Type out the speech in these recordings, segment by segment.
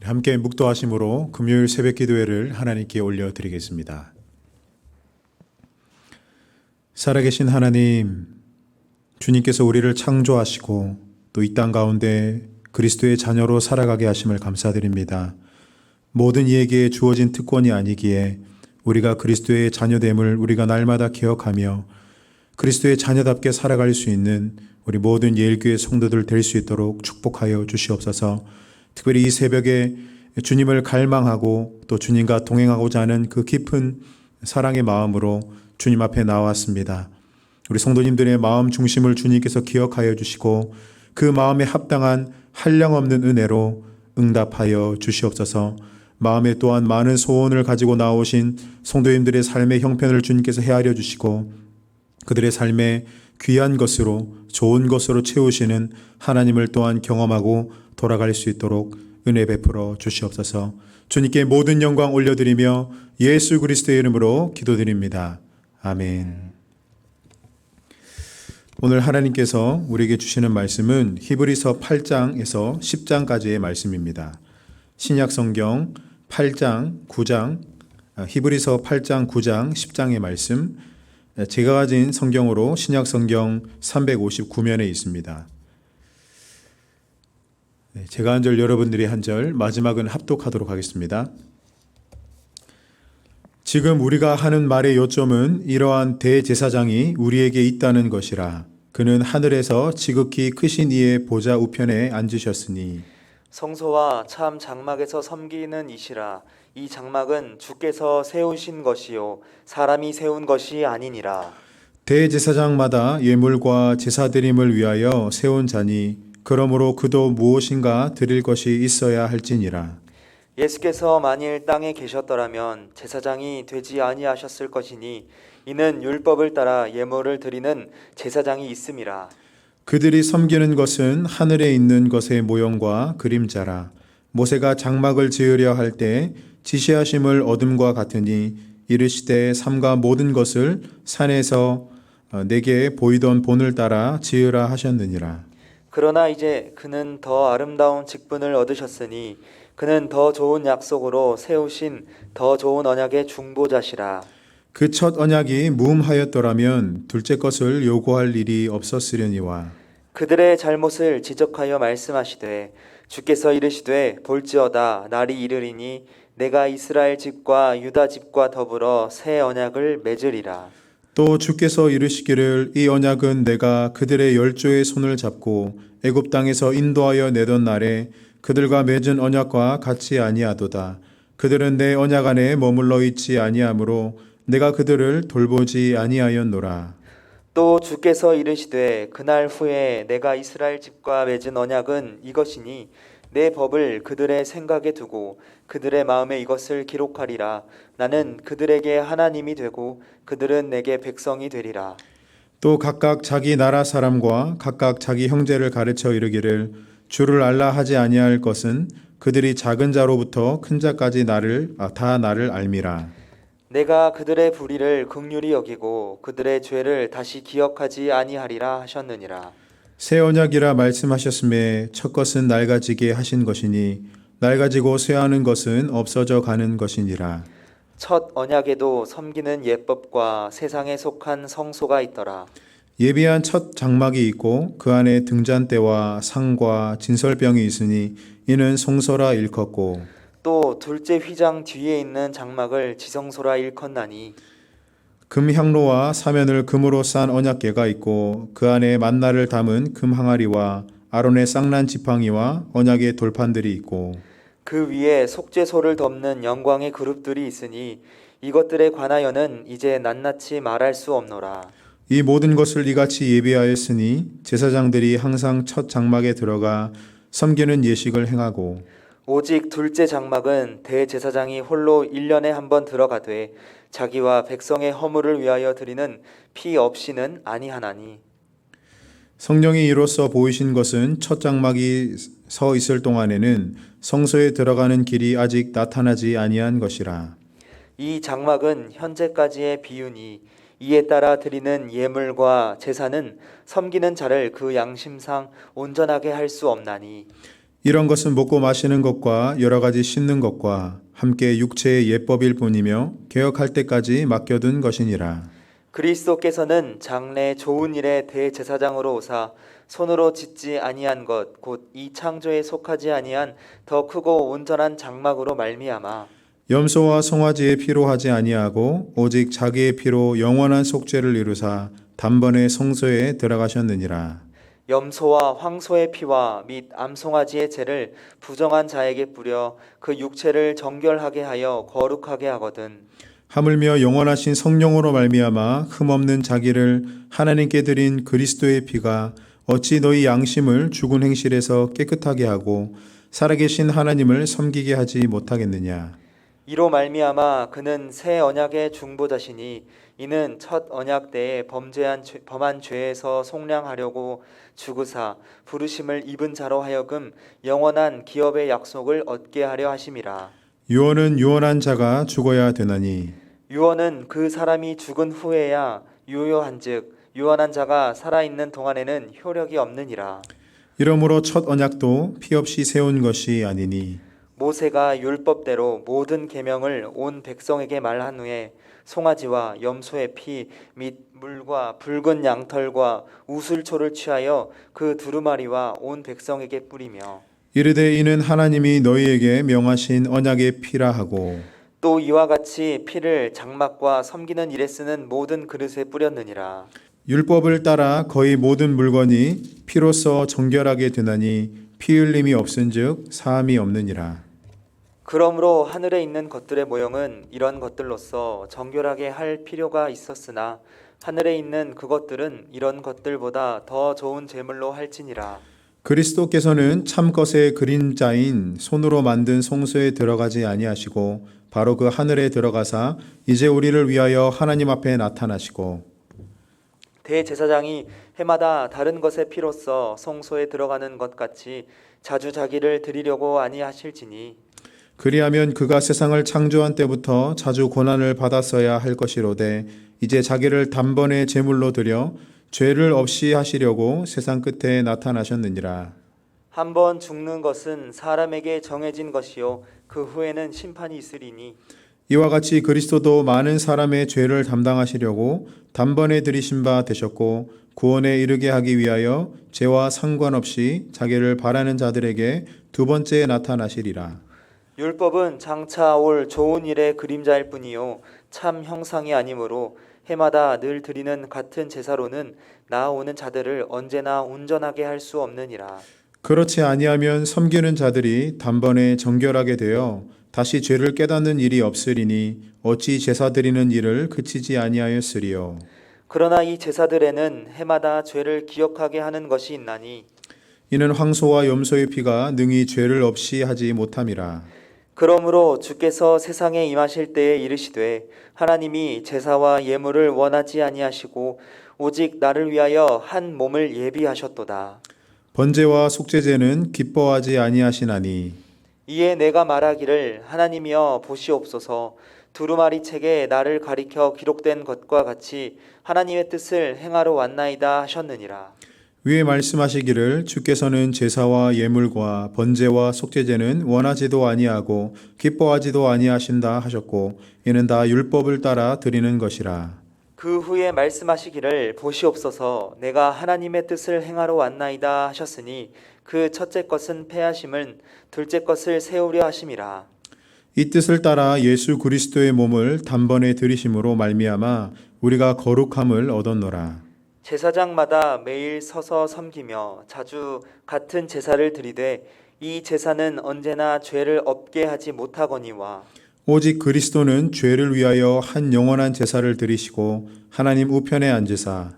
함께 묵도하심으로 금요일 새벽 기도회를 하나님께 올려드리겠습니다. 살아계신 하나님, 주님께서 우리를 창조하시고 또 이 땅 가운데 그리스도의 자녀로 살아가게 하심을 감사드립니다. 모든 이에게 주어진 특권이 아니기에 우리가 그리스도의 자녀됨을 우리가 날마다 기억하며 그리스도의 자녀답게 살아갈 수 있는 우리 모든 예일교회 성도들 될 수 있도록 축복하여 주시옵소서. 특별히 이 새벽에 주님을 갈망하고 또 주님과 동행하고자 하는 그 깊은 사랑의 마음으로 주님 앞에 나왔습니다. 우리 성도님들의 마음 중심을 주님께서 기억하여 주시고 그 마음에 합당한 한량없는 은혜로 응답하여 주시옵소서. 마음에 또한 많은 소원을 가지고 나오신 성도님들의 삶의 형편을 주님께서 헤아려 주시고 그들의 삶에 귀한 것으로 좋은 것으로 채우시는 하나님을 또한 경험하고 돌아갈 수 있도록 은혜 베풀어 주시옵소서. 주님께 모든 영광 올려드리며 예수 그리스도의 이름으로 기도드립니다. 아멘. 오늘 하나님께서 우리에게 주시는 말씀은 히브리서 8장에서 10장까지의 말씀입니다. 신약성경 8장, 9장, 히브리서 8장, 9장, 10장의 말씀, 제가 가진 성경으로 신약성경 359면에 있습니다. 제가 한 절, 여러분들이 한 절, 마지막은 합독하도록 하겠습니다. 지금 우리가 하는 말의 요점은 이러한 대제사장이 우리에게 있다는 것이라. 그는 하늘에서 지극히 크신 이의 보좌 우편에 앉으셨으니 성소와 참 장막에서 섬기는 이시라. 이 장막은 주께서 세우신 것이요 사람이 세운 것이 아니니라. 대제사장마다 예물과 제사드림을 위하여 세운 자니 그러므로 그도 무엇인가 드릴 것이 있어야 할지니라. 예수께서 만일 땅에 계셨더라면 제사장이 되지 아니하셨을 것이니 이는 율법을 따라 예물을 드리는 제사장이 있음이라. 그들이 섬기는 것은 하늘에 있는 것의 모형과 그림자라. 모세가 장막을 지으려 할 때 지시하심을 얻음과 같으니 이르시되 삼가 모든 것을 산에서 내게 보이던 본을 따라 지으라 하셨느니라. 그러나 이제 그는 더 아름다운 직분을 얻으셨으니 그는 더 좋은 약속으로 세우신 더 좋은 언약의 중보자시라. 그 첫 언약이 무음하였더라면 둘째 것을 요구할 일이 없었으려니와. 그들의 잘못을 지적하여 말씀하시되 주께서 이르시되 볼지어다 날이 이르리니 내가 이스라엘 집과 유다 집과 더불어 새 언약을 맺으리라. 또 주께서 이르시기를 이 언약은 내가 그들의 열조의 손을 잡고 애굽 땅에서 인도하여 내던 날에 그들과 맺은 언약과 같이 아니하도다. 그들은 내 언약 안에 머물러 있지 아니하므로 내가 그들을 돌보지 아니하였노라. 또 주께서 이르시되 그날 후에 내가 이스라엘 집과 맺은 언약은 이것이니 내 법을 그들의 생각에 두고 그들의 마음에 이것을 기록하리라. 나는 그들에게 하나님이 되고 그들은 내게 백성이 되리라. 또 각각 자기 나라 사람과 각각 자기 형제를 가르쳐 이르기를 주를 알라 하지 아니할 것은 그들이 작은 자로부터 큰 자까지 다 나를 알미라. 내가 그들의 불의를 긍휼히 여기고 그들의 죄를 다시 기억하지 아니하리라 하셨느니라. 새 언약이라 말씀하셨음에 첫 것은 낡아지게 하신 것이니 낡아지고 쇠하는 것은 없어져 가는 것이니라. 첫 언약에도 섬기는 예법과 세상에 속한 성소가 있더라. 예비한 첫 장막이 있고 그 안에 등잔대와 상과 진설병이 있으니 이는 성소라 일컫고 또 둘째 휘장 뒤에 있는 장막을 지성소라 일컫나니 금향로와 사면을 금으로 싼 언약궤가 있고 그 안에 만나를 담은 금 항아리와 아론의 쌍난 지팡이와 언약의 돌판들이 있고 그 위에 속죄소를 덮는 영광의 그룹들이 있으니 이것들에 관하여는 이제 낱낱이 말할 수 없노라. 이 모든 것을 이같이 예비하였으니 제사장들이 항상 첫 장막에 들어가 섬기는 예식을 행하고 오직 둘째 장막은 대제사장이 홀로 1년에 한 번 들어가되 자기와 백성의 허물을 위하여 드리는 피 없이는 아니하나니. 성령이 이로써 보이신 것은 첫 장막이 서 있을 동안에는 성소에 들어가는 길이 아직 나타나지 아니한 것이라. 이 장막은 현재까지의 비유니 이에 따라 드리는 예물과 제사는 섬기는 자를 그 양심상 온전하게 할 수 없나니. 이런 것은 먹고 마시는 것과 여러 가지 씻는 것과 함께 육체의 예법일 뿐이며 개혁할 때까지 맡겨둔 것이니라. 그리스도께서는 장래 좋은 일의 대제사장으로 오사 손으로 짓지 아니한 것 곧 이 창조에 속하지 아니한 더 크고 온전한 장막으로 말미암아 염소와 송아지의 피로 하지 아니하고 오직 자기의 피로 영원한 속죄를 이루사 단번에 성소에 들어가셨느니라. 염소와 황소의 피와 및 암송아지의 죄를 부정한 자에게 뿌려 그 육체를 정결하게 하여 거룩하게 하거든. 하물며 영원하신 성령으로 말미암아 흠없는 자기를 하나님께 드린 그리스도의 피가 어찌 너희 양심을 죽은 행실에서 깨끗하게 하고 살아계신 하나님을 섬기게 하지 못하겠느냐. 이로 말미암아 그는 새 언약의 중보자시니 이는 첫 언약 때에 범한 죄에서 속량하려고 죽으사 부르심을 입은 자로 하여금 영원한 기업의 약속을 얻게 하려 하심이라. 유언은 유언한 자가 죽어야 되나니 유언은 그 사람이 죽은 후에야 유효한즉 유언한 자가 살아있는 동안에는 효력이 없느니라. 이러므로 첫 언약도 피 없이 세운 것이 아니니 모세가 율법대로 모든 계명을 온 백성에게 말한 후에 송아지와 염소의 피 및 물과 붉은 양털과 우슬초를 취하여 그 두루마리와 온 백성에게 뿌리며 이르되 이는 하나님이 너희에게 명하신 언약의 피라 하고 또 이와 같이 피를 장막과 섬기는 일에 쓰는 모든 그릇에 뿌렸느니라. 율법을 따라 거의 모든 물건이 피로써 정결하게 되나니 피 흘림이 없은즉 사함이 없느니라. 그러므로 하늘에 있는 것들의 모형은 이런 것들로서 정결하게 할 필요가 있었으나 하늘에 있는 그것들은 이런 것들보다 더 좋은 제물로 할지니라. 그리스도께서는 참 것의 그림자인 손으로 만든 성소에 들어가지 아니하시고 바로 그 하늘에 들어가사 이제 우리를 위하여 하나님 앞에 나타나시고 대제사장이 해마다 다른 것의 피로써 성소에 들어가는 것 같이 자주 자기를 드리려고 아니하실지니 그리하면 그가 세상을 창조한 때부터 자주 고난을 받았어야 할 것이로되 이제 자기를 단번에 제물로 드려 죄를 없이 하시려고 세상 끝에 나타나셨느니라. 한 번 죽는 것은 사람에게 정해진 것이요 그 후에는 심판이 있으리니 이와 같이 그리스도도 많은 사람의 죄를 담당하시려고 단번에 들이신 바 되셨고 구원에 이르게 하기 위하여 죄와 상관없이 자기를 바라는 자들에게 두 번째 나타나시리라. 율법은 장차 올 좋은 일의 그림자일 뿐이요 참 형상이 아니므로 해마다 늘 드리는 같은 제사로는 나아오는 자들을 언제나 온전하게 할 수 없느니라. 그렇지 아니하면 섬기는 자들이 단번에 정결하게 되어 다시 죄를 깨닫는 일이 없으리니 어찌 제사 드리는 일을 그치지 아니하였으리요. 그러나 이 제사들에는 해마다 죄를 기억하게 하는 것이 있나니 이는 황소와 염소의 피가 능히 죄를 없이 하지 못함이라. 그러므로 주께서 세상에 임하실 때에 이르시되 하나님이 제사와 예물을 원하지 아니하시고 오직 나를 위하여 한 몸을 예비하셨도다. 번제와 속죄제는 기뻐하지 아니하시나니 이에 내가 말하기를 하나님이여 보시옵소서 두루마리 책에 나를 가리켜 기록된 것과 같이 하나님의 뜻을 행하러 왔나이다 하셨느니라. 위에 말씀하시기를 주께서는 제사와 예물과 번제와 속죄제는 원하지도 아니하고 기뻐하지도 아니하신다 하셨고 이는 다 율법을 따라 드리는 것이라. 그 후에 말씀하시기를 보시옵소서 내가 하나님의 뜻을 행하러 왔나이다 하셨으니 그 첫째 것은 패하심은 둘째 것을 세우려 하심이라. 이 뜻을 따라 예수 그리스도의 몸을 단번에 들이심으로 말미암아 우리가 거룩함을 얻었노라. 제사장마다 매일 서서 섬기며 자주 같은 제사를 드리되 이 제사는 언제나 죄를 없게 하지 못하거니와 오직 그리스도는 죄를 위하여 한 영원한 제사를 드리시고 하나님 우편에 앉으사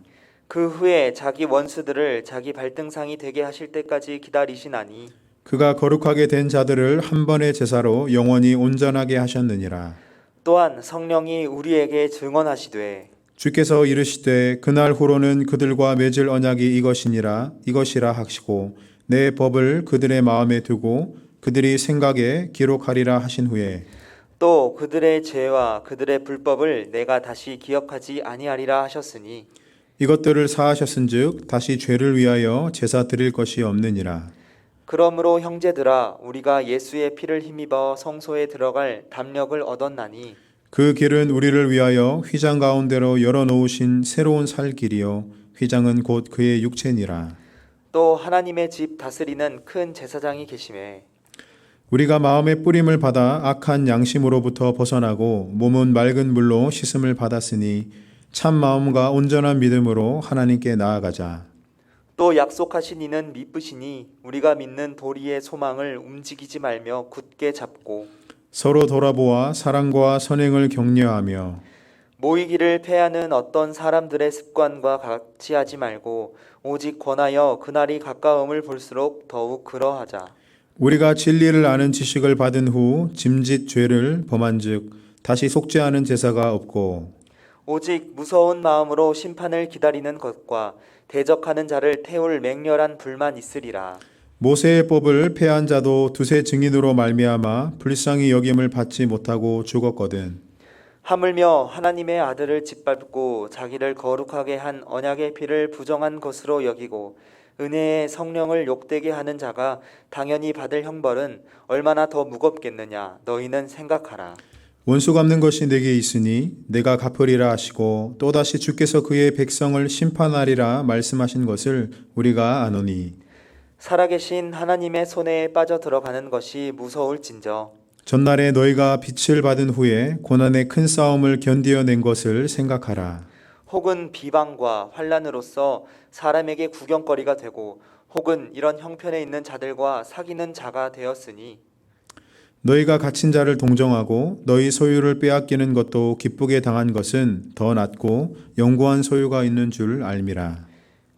그 후에 자기 원수들을 자기 발등상이 되게 하실 때까지 기다리시나니 그가 거룩하게 된 자들을 한 번의 제사로 영원히 온전하게 하셨느니라. 또한 성령이 우리에게 증언하시되 주께서 이르시되 그날 후로는 그들과 맺을 언약이 이것이라 하시고 내 법을 그들의 마음에 두고 그들이 생각에 기록하리라 하신 후에 또 그들의 죄와 그들의 불법을 내가 다시 기억하지 아니하리라 하셨으니 이것들을 사하셨은즉 다시 죄를 위하여 제사 드릴 것이 없느니라. 그러므로 형제들아 우리가 예수의 피를 힘입어 성소에 들어갈 담력을 얻었나니 그 길은 우리를 위하여 휘장 가운데로 열어놓으신 새로운 살 길이요 휘장은 곧 그의 육체니라. 또 하나님의 집 다스리는 큰 제사장이 계심에 우리가 마음의 뿌림을 받아 악한 양심으로부터 벗어나고 몸은 맑은 물로 씻음을 받았으니 참 마음과 온전한 믿음으로 하나님께 나아가자. 또 약속하신 이는 미쁘시니 우리가 믿는 도리의 소망을 움직이지 말며 굳게 잡고 서로 돌아보아 사랑과 선행을 격려하며 모이기를 패하는 어떤 사람들의 습관과 같이 하지 말고 오직 권하여 그날이 가까움을 볼수록 더욱 그러하자. 우리가 진리를 아는 지식을 받은 후 짐짓 죄를 범한즉 다시 속죄하는 제사가 없고 오직 무서운 마음으로 심판을 기다리는 것과 대적하는 자를 태울 맹렬한 불만 있으리라. 모세의 법을 폐한 자도 두세 증인으로 말미암아 불쌍히 여김을 받지 못하고 죽었거든. 하물며 하나님의 아들을 짓밟고 자기를 거룩하게 한 언약의 피를 부정한 것으로 여기고 은혜의 성령을 욕되게 하는 자가 당연히 받을 형벌은 얼마나 더 무겁겠느냐 너희는 생각하라. 원수 갚는 것이 내게 있으니 내가 갚으리라 하시고 또다시 주께서 그의 백성을 심판하리라 말씀하신 것을 우리가 아노니 살아계신 하나님의 손에 빠져 들어가는 것이 무서울진저 전날에 너희가 빛을 받은 후에 고난의 큰 싸움을 견디어낸 것을 생각하라. 혹은 비방과 환난으로서 사람에게 구경거리가 되고 혹은 이런 형편에 있는 자들과 사귀는 자가 되었으니 너희가 갇힌 자를 동정하고 너희 소유를 빼앗기는 것도 기쁘게 당한 것은 더 낫고 영구한 소유가 있는 줄 알미라.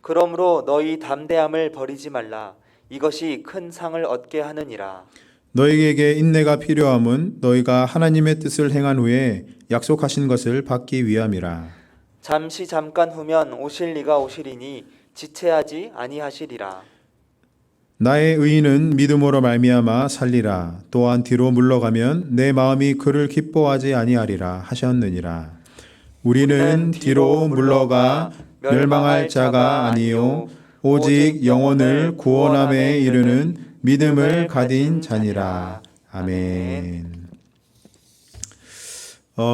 그러므로 너희 담대함을 버리지 말라. 이것이 큰 상을 얻게 하느니라. 너희에게 인내가 필요함은 너희가 하나님의 뜻을 행한 후에 약속하신 것을 받기 위함이라. 잠시 잠깐 후면 오실 이가 오시리니 지체하지 아니하시리라. 나의 의인은 믿음으로 말미암아 살리라. 또한 뒤로 물러가면 내 마음이 그를 기뻐하지 아니하리라 하셨느니라. 우리는 뒤로 물러가 멸망할 자가 아니요 오직 영혼을 구원함에 이르는 믿음을 가진 자니라. 아멘.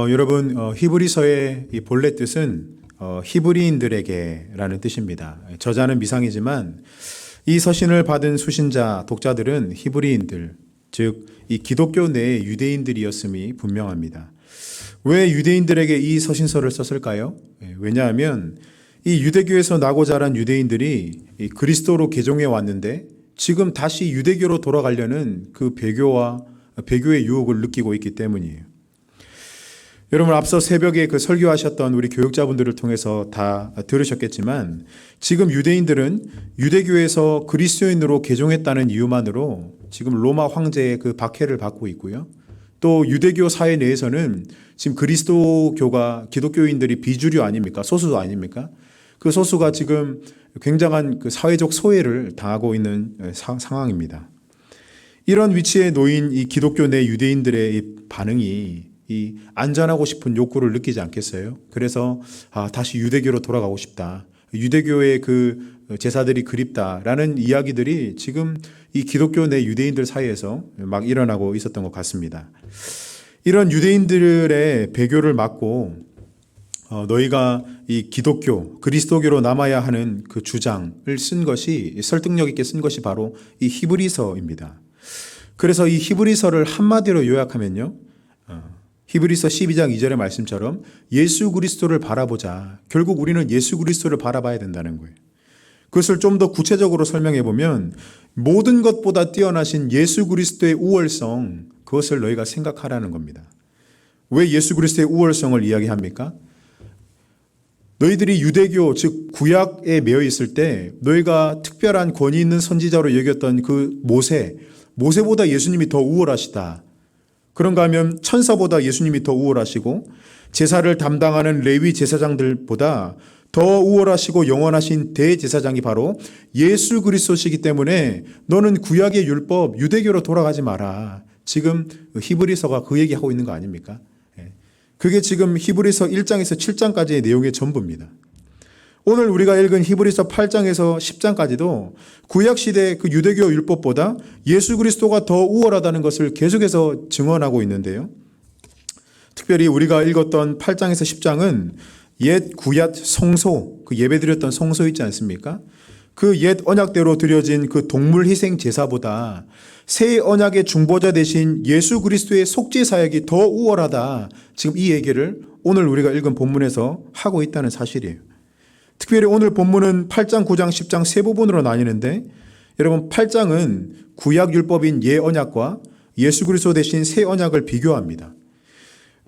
여러분 히브리서의 이 본래 뜻은 히브리인들에게라는 뜻입니다. 저자는 미상이지만 이 서신을 받은 수신자 독자들은 히브리인들, 즉 이 기독교 내의 유대인들이었음이 분명합니다. 왜 유대인들에게 이 서신서를 썼을까요? 왜냐하면 이 유대교에서 나고 자란 유대인들이 이 그리스도로 개종해 왔는데 지금 다시 유대교로 돌아가려는 그 배교의 유혹을 느끼고 있기 때문이에요. 여러분 앞서 새벽에 그 설교하셨던 우리 교육자분들을 통해서 다 들으셨겠지만 지금 유대인들은 유대교에서 그리스도인으로 개종했다는 이유만으로 지금 로마 황제의 그 박해를 받고 있고요. 또 유대교 사회 내에서는 지금 그리스도교가 기독교인들이 비주류 아닙니까? 소수 아닙니까? 그 소수가 지금 굉장한 그 사회적 소외를 당하고 있는 상황입니다. 이런 위치에 놓인 이 기독교 내 유대인들의 이 반응이 이 안전하고 싶은 욕구를 느끼지 않겠어요? 그래서 다시 유대교로 돌아가고 싶다. 유대교의 그 제사들이 그립다라는 이야기들이 지금 이 기독교 내 유대인들 사이에서 막 일어나고 있었던 것 같습니다. 이런 유대인들의 배교를 막고 너희가 이 기독교, 그리스도교로 남아야 하는 그 주장을 쓴 것이 설득력 있게 쓴 것이 바로 이 히브리서입니다. 그래서 이 히브리서를 한마디로 요약하면요. 히브리서 12장 2절의 말씀처럼 예수 그리스도를 바라보자. 결국 우리는 예수 그리스도를 바라봐야 된다는 거예요. 그것을 좀 더 구체적으로 설명해 보면 모든 것보다 뛰어나신 예수 그리스도의 우월성, 그것을 너희가 생각하라는 겁니다. 왜 예수 그리스도의 우월성을 이야기합니까? 너희들이 유대교, 즉 구약에 매여 있을 때 너희가 특별한 권위 있는 선지자로 여겼던 그 모세보다 예수님이 더 우월하시다. 그런가 하면 천사보다 예수님이 더 우월하시고 제사를 담당하는 레위 제사장들보다 더 우월하시고 영원하신 대제사장이 바로 예수 그리스도시기 때문에 너는 구약의 율법 유대교로 돌아가지 마라. 지금 히브리서가 그 얘기하고 있는 거 아닙니까? 그게 지금 히브리서 1장에서 7장까지의 내용의 전부입니다. 오늘 우리가 읽은 히브리서 8장에서 10장까지도 구약시대 그 유대교 율법보다 예수 그리스도가 더 우월하다는 것을 계속해서 증언하고 있는데요. 특별히 우리가 읽었던 8장에서 10장은 옛 구약 성소, 그 예배드렸던 성소 있지 않습니까? 그 옛 언약대로 드려진 그 동물 희생 제사보다 새 언약의 중보자 대신 예수 그리스도의 속죄 사역이 더 우월하다. 지금 이 얘기를 오늘 우리가 읽은 본문에서 하고 있다는 사실이에요. 특별히 오늘 본문은 8장, 9장, 10장 세 부분으로 나뉘는데 여러분 8장은 구약 율법인 예 언약과 예수 그리스도 대신 새 언약을 비교합니다.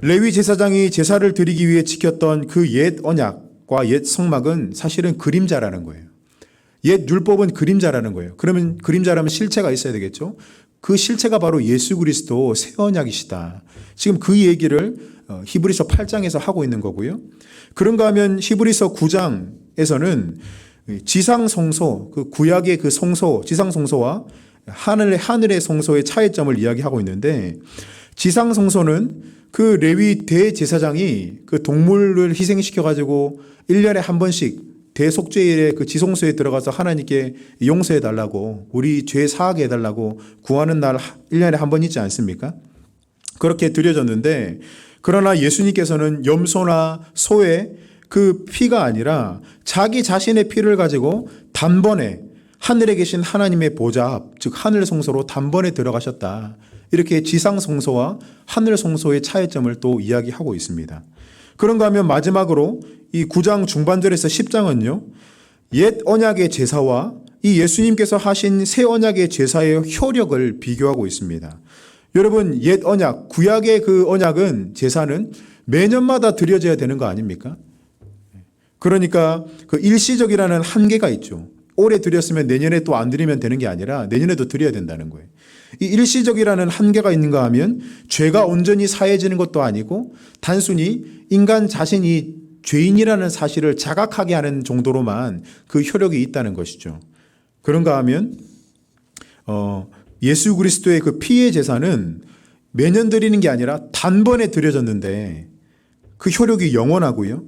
레위 제사장이 제사를 드리기 위해 지켰던 그 옛 언약과 옛 성막은 사실은 그림자라는 거예요. 옛 율법은 그림자라는 거예요. 그러면 그림자라면 실체가 있어야 되겠죠. 그 실체가 바로 예수 그리스도 새 언약이시다. 지금 그 얘기를 히브리서 8장에서 하고 있는 거고요. 그런가 하면 히브리서 9장에서는 지상 성소, 그 구약의 그 성소, 지상 성소와 하늘의 성소의 차이점을 이야기하고 있는데 지상 성소는 그 레위 대제사장이 그 동물을 희생시켜 가지고 1년에 한 번씩 대속죄일에 그 지성소에 들어가서 하나님께 용서해 달라고 우리 죄 사하게 해달라고 구하는 날 1년에 한 번 있지 않습니까? 그렇게 드려졌는데 그러나 예수님께서는 염소나 소의 그 피가 아니라 자기 자신의 피를 가지고 단번에 하늘에 계신 하나님의 보좌 앞, 즉 하늘 성소로 단번에 들어가셨다. 이렇게 지상 성소와 하늘 성소의 차이점을 또 이야기하고 있습니다. 그런가 하면 마지막으로 이 9장 중반절에서 10장은요. 옛 언약의 제사와 이 예수님께서 하신 새 언약의 제사의 효력을 비교하고 있습니다. 여러분 옛 언약, 구약의 그 언약은 제사는 매년마다 드려져야 되는 거 아닙니까? 그러니까 그 일시적이라는 한계가 있죠. 올해 드렸으면 내년에 또 안 드리면 되는 게 아니라 내년에도 드려야 된다는 거예요. 이 일시적이라는 한계가 있는가 하면 죄가 온전히 사해지는 것도 아니고 단순히 인간 자신이 죄인이라는 사실을 자각하게 하는 정도로만 그 효력이 있다는 것이죠. 그런가 하면 예수 그리스도의 그 피의 제사는 매년 드리는 게 아니라 단번에 드려졌는데 그 효력이 영원하고요.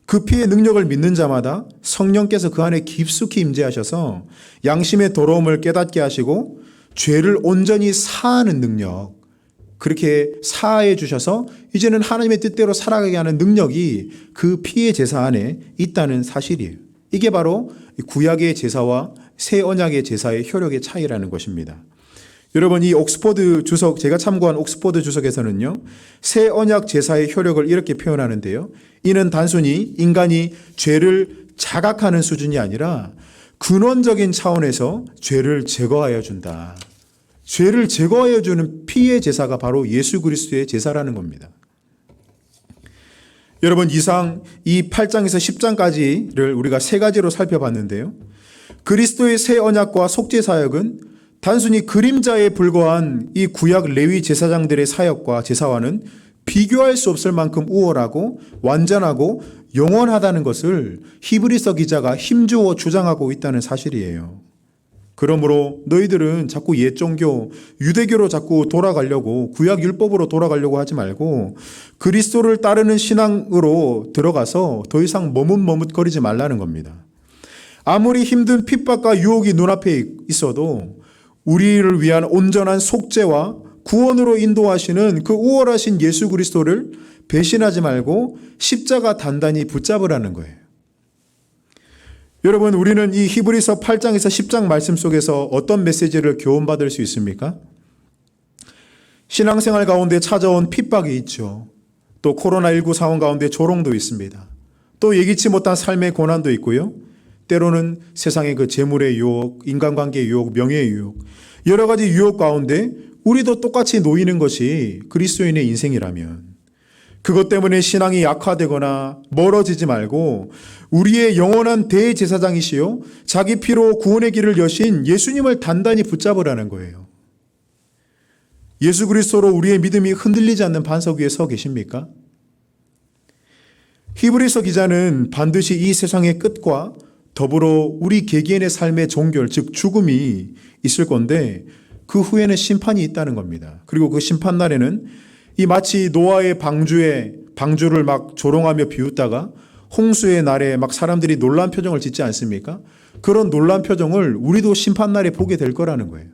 그 피의 능력을 믿는 자마다 성령께서 그 안에 깊숙이 임재하셔서 양심의 더러움을 깨닫게 하시고 죄를 온전히 사하는 능력, 그렇게 사하해 주셔서 이제는 하나님의 뜻대로 살아가게 하는 능력이 그 피의 제사 안에 있다는 사실이에요. 이게 바로 구약의 제사와 새 언약의 제사의 효력의 차이라는 것입니다. 여러분 이 옥스퍼드 주석, 제가 참고한 옥스퍼드 주석에서는요, 새 언약 제사의 효력을 이렇게 표현하는데요. 이는 단순히 인간이 죄를 자각하는 수준이 아니라 근원적인 차원에서 죄를 제거하여 준다. 죄를 제거하여 주는 피의 제사가 바로 예수 그리스도의 제사라는 겁니다. 여러분 이상 이 8장에서 10장까지를 우리가 세 가지로 살펴봤는데요. 그리스도의 새 언약과 속죄 사역은 단순히 그림자에 불과한 이 구약 레위 제사장들의 사역과 제사와는 비교할 수 없을 만큼 우월하고 완전하고 영원하다는 것을 히브리서 기자가 힘주어 주장하고 있다는 사실이에요. 그러므로 너희들은 자꾸 옛 종교, 유대교로 자꾸 돌아가려고, 구약 율법으로 돌아가려고 하지 말고 그리스도를 따르는 신앙으로 들어가서 더 이상 머뭇머뭇거리지 말라는 겁니다. 아무리 힘든 핍박과 유혹이 눈앞에 있어도 우리를 위한 온전한 속죄와 구원으로 인도하시는 그 우월하신 예수 그리스도를 배신하지 말고 십자가 단단히 붙잡으라는 거예요. 여러분 우리는 이 히브리서 8장에서 10장 말씀 속에서 어떤 메시지를 교훈받을 수 있습니까? 신앙생활 가운데 찾아온 핍박이 있죠. 또 코로나19 상황 가운데 조롱도 있습니다. 또 예기치 못한 삶의 고난도 있고요. 때로는 세상의 그 재물의 유혹, 인간관계의 유혹, 명예의 유혹, 여러 가지 유혹 가운데 우리도 똑같이 놓이는 것이 그리스도인의 인생이라면 그것 때문에 신앙이 약화되거나 멀어지지 말고 우리의 영원한 대제사장이시요 자기 피로 구원의 길을 여신 예수님을 단단히 붙잡으라는 거예요. 예수 그리스도로 우리의 믿음이 흔들리지 않는 반석 위에 서 계십니까? 히브리서 기자는 반드시 이 세상의 끝과 더불어 우리 개개인의 삶의 종결, 즉 죽음이 있을 건데 그 후에는 심판이 있다는 겁니다. 그리고 그 심판날에는 이 마치 노아의 방주를 막 조롱하며 비웃다가 홍수의 날에 막 사람들이 놀란 표정을 짓지 않습니까? 그런 놀란 표정을 우리도 심판날에 보게 될 거라는 거예요.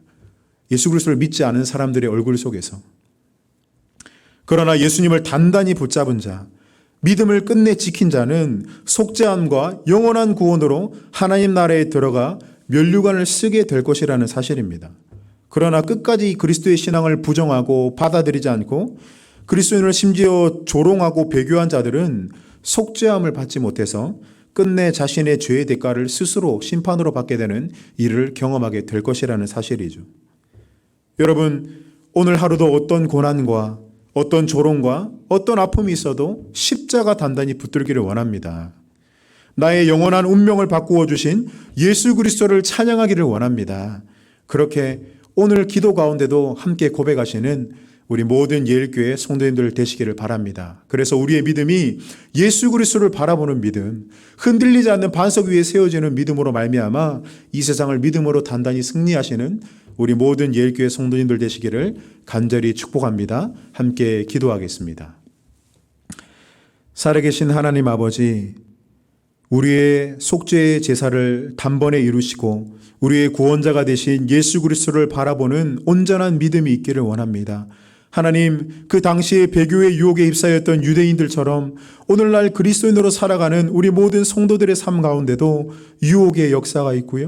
예수 그리스도를 믿지 않은 사람들의 얼굴 속에서. 그러나 예수님을 단단히 붙잡은 자, 믿음을 끝내 지킨 자는 속죄함과 영원한 구원으로 하나님 나라에 들어가 면류관을 쓰게 될 것이라는 사실입니다. 그러나 끝까지 그리스도의 신앙을 부정하고 받아들이지 않고 그리스도인을 심지어 조롱하고 배교한 자들은 속죄함을 받지 못해서 끝내 자신의 죄의 대가를 스스로 심판으로 받게 되는 일을 경험하게 될 것이라는 사실이죠. 여러분, 오늘 하루도 어떤 고난과 어떤 조롱과 어떤 아픔이 있어도 십자가 단단히 붙들기를 원합니다. 나의 영원한 운명을 바꾸어 주신 예수 그리스도를 찬양하기를 원합니다. 그렇게 오늘 기도 가운데도 함께 고백하시는 우리 모든 예일교회 성도님들 되시기를 바랍니다. 그래서 우리의 믿음이 예수 그리스도를 바라보는 믿음, 흔들리지 않는 반석 위에 세워지는 믿음으로 말미암아 이 세상을 믿음으로 단단히 승리하시는 우리 모든 예일교회 성도님들 되시기를 간절히 축복합니다. 함께 기도하겠습니다. 살아계신 하나님 아버지, 우리의 속죄의 제사를 단번에 이루시고 우리의 구원자가 되신 예수 그리스도를 바라보는 온전한 믿음이 있기를 원합니다. 하나님, 그 당시에 배교의 유혹에 휩싸였던 유대인들처럼 오늘날 그리스도인으로 살아가는 우리 모든 성도들의 삶 가운데도 유혹의 역사가 있고요,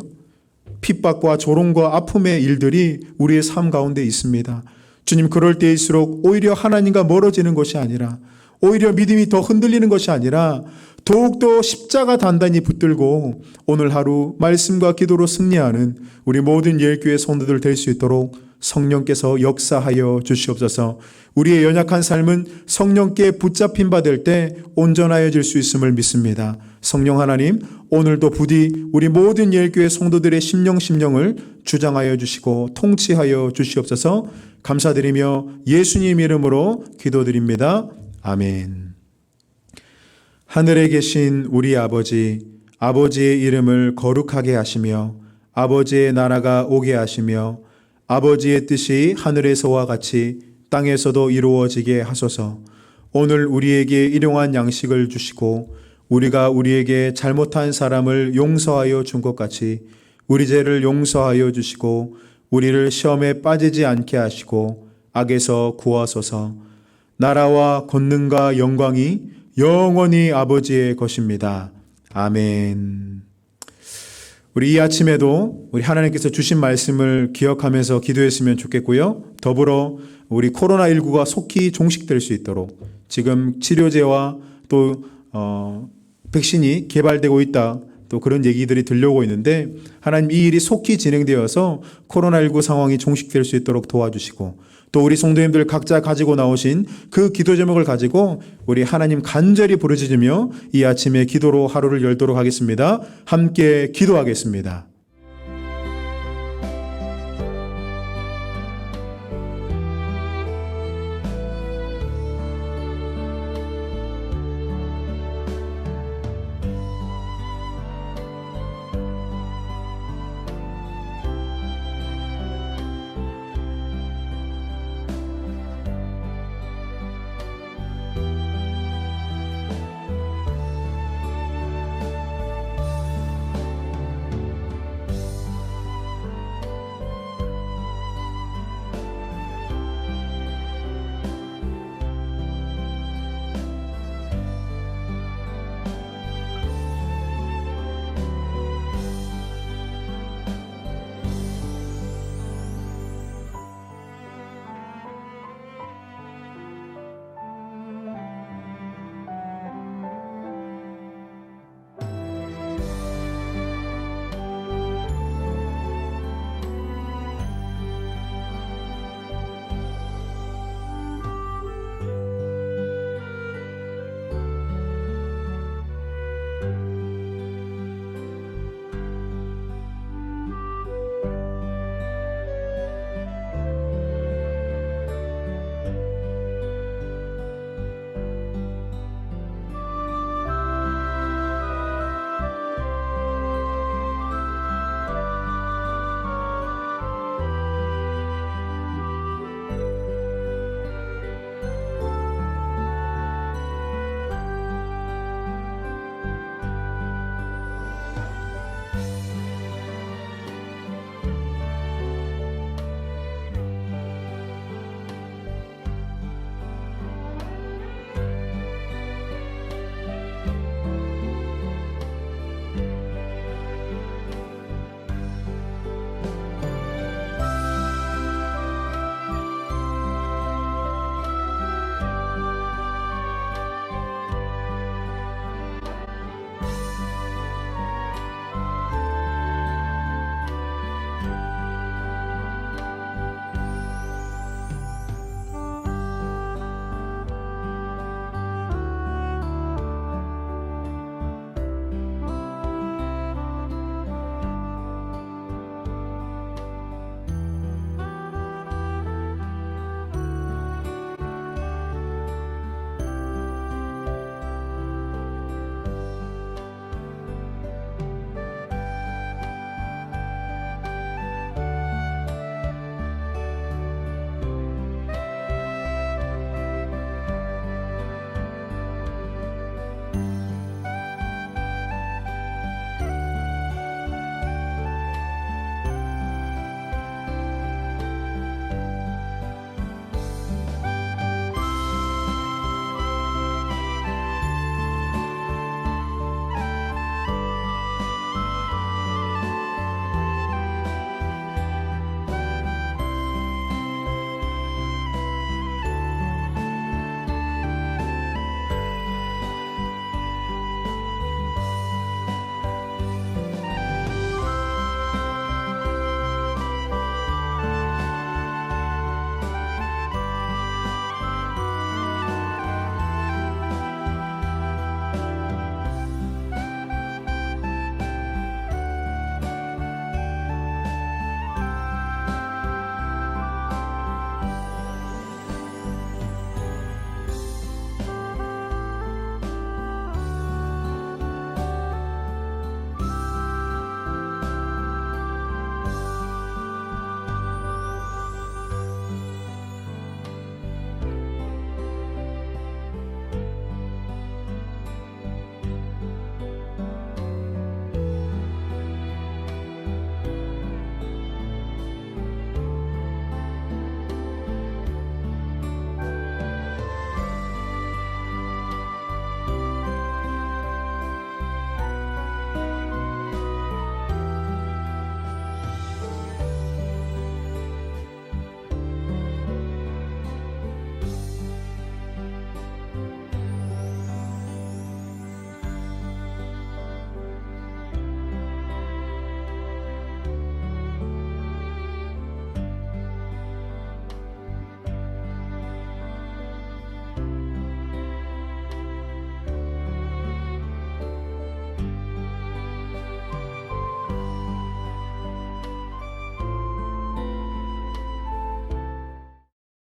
핍박과 조롱과 아픔의 일들이 우리의 삶 가운데 있습니다. 주님, 그럴 때일수록 오히려 하나님과 멀어지는 것이 아니라, 오히려 믿음이 더 흔들리는 것이 아니라 더욱더 십자가 단단히 붙들고 오늘 하루 말씀과 기도로 승리하는 우리 모든 예일교회 성도들 될 수 있도록 성령께서 역사하여 주시옵소서. 우리의 연약한 삶은 성령께 붙잡힌 바 될 때 온전하여질 수 있음을 믿습니다. 성령 하나님, 오늘도 부디 우리 모든 예일교회 성도들의 심령을 주장하여 주시고 통치하여 주시옵소서. 감사드리며 예수님 이름으로 기도드립니다. 아멘. 하늘에 계신 우리 아버지, 아버지의 이름을 거룩하게 하시며 아버지의 나라가 오게 하시며 아버지의 뜻이 하늘에서와 같이 땅에서도 이루어지게 하소서. 오늘 우리에게 일용할 양식을 주시고 우리가 우리에게 잘못한 사람을 용서하여 준 것 같이 우리 죄를 용서하여 주시고 우리를 시험에 빠지지 않게 하시고 악에서 구하소서. 나라와 권능과 영광이 영원히 아버지의 것입니다. 아멘. 우리 이 아침에도 우리 하나님께서 주신 말씀을 기억하면서 기도했으면 좋겠고요. 더불어 우리 코로나19가 속히 종식될 수 있도록 지금 치료제와 또 백신이 개발되고 있다, 또 그런 얘기들이 들려오고 있는데 하나님, 이 일이 속히 진행되어서 코로나19 상황이 종식될 수 있도록 도와주시고 또 우리 성도님들 각자 가지고 나오신 그 기도 제목을 가지고 우리 하나님 간절히 부르짖으며 이 아침에 기도로 하루를 열도록 하겠습니다. 함께 기도하겠습니다.